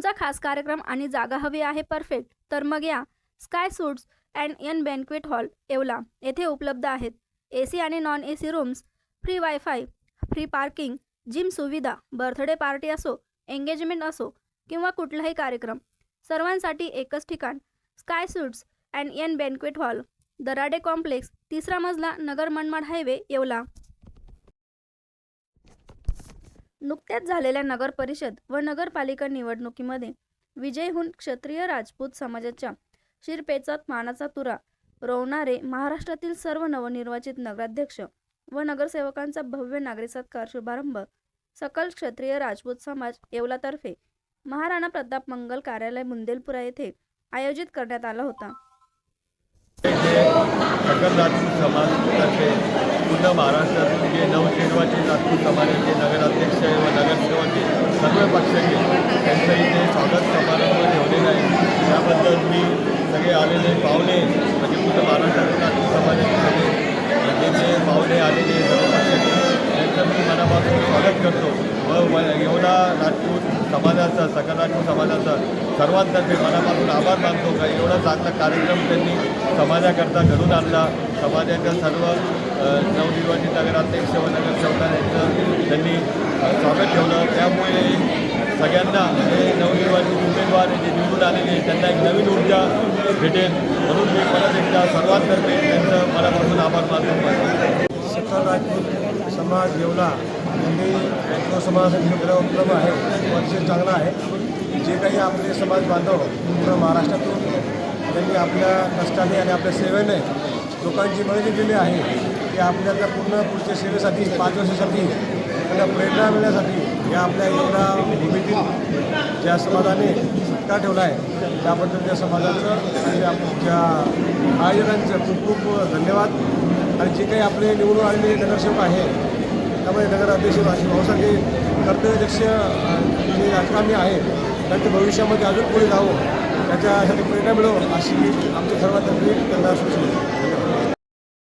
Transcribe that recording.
तुमचा खास कार्यक्रम आणि जागा हवी आहे परफेक्ट, तर मग या Sky Suites and N Banquet Hall Yeola येथे उपलब्ध आहेत. AC आणि non AC rooms, free wifi, free parking, gym सुविधा, बर्थडे पार्टी असो, एंगेजमेंट असो किंवा कुठलाही कार्यक्रम, सर्वांसाठी एकच ठिकाण. Sky Suites and N Banquet Hall, Darade complex, 3रा मजला, नगर मनमाड हायवे, येवला. नुकत्याच झालेल्या नगर परिषद व नगरपालिका निवडणुकीमध्ये विजयी होऊन क्षत्रिय राजपूत समाजाच्या शिरपेचात मानाचा तुरा रोवणारे महाराष्ट्रातील सर्व नवनिर्वाचित नगराध्यक्ष व नगरसेवकांचा भव्य नागरिक सत्कार शुभारंभ सकल क्षत्रिय राजपूत समाज येवलातर्फे महाराणा प्रताप मंगल कार्यालय बुंदेलपुरा येथे आयोजित करण्यात आला होता. सकल राजपूत समाजातर्फे पूर्ण महाराष्ट्रातील जे नवनिर्वाचित राजपूत समाजाचे नगराध्यक्ष व नगरसेवक सर्व पक्षाचे त्यांचं इथे स्वागत समारंभ ठेवलेला आहे. त्याबद्दल मी सगळे आलेले पाहुणे म्हणजे पूर्ण महाराष्ट्रातील राजपूत समाजाचे सगळे जे पाहुणे आलेले सर्व पक्षाचे त्यांचं मी मनापासून स्वागत करतो व येवला राजपूत समाजाचा सकल राजपूत समाजाचा सर्वांतर्फे मनापासून आभार मानतो का एवढा चांगला कार्यक्रम त्यांनी समाजाकरता घडून आणला. समाजाच्या सर्व नवनिर्वाचित नगराध्यक्ष व नगरसेवकांचं त्यांनी स्वागत ठेवलं. त्यामुळे सगळ्यांना जे नवनिर्वाचित उमेदवार जे निवडून आलेले त्यांना एक नवीन ऊर्जा भेटेल म्हणून मी परत एकदा सर्वांतर्फे त्यांचं मनापासून आभार मानतो. सकल राजपूत समाज येवला यांनी जो समाजाचा उपक्रम आहे तो अतिशय चांगला आहे. जे काही आपले समाज बांधव पूर्ण महाराष्ट्रातून त्यांनी आपल्या कष्टाने आणि आपल्या सेवेने लोकांची मदत दिली आहे की आपल्याला पूर्ण पुढच्या सेवेसाठी 5 वर्षासाठी त्यांना प्रेरणा मिळण्यासाठी या आपल्या येवला भूमीतील ज्या समाजाने सत्कार ठेवला आहे त्याबद्दल त्या समाजाचं आणि आमच्या आयोजकांचं खूप खूप धन्यवाद. आणि जे काही आपले निवडून आलेले नगरसेवक आहे त्यामध्ये नगराध्यक्ष भाऊसारखे कर्तव्यदक्ष जे राजकारणी आहेत त्यांच्या भविष्यामध्ये अजून पुढे जावं त्याच्यासाठी प्रेरणा मिळो अशी आमच्या सर्वांतर्फे त्यांना सूचना.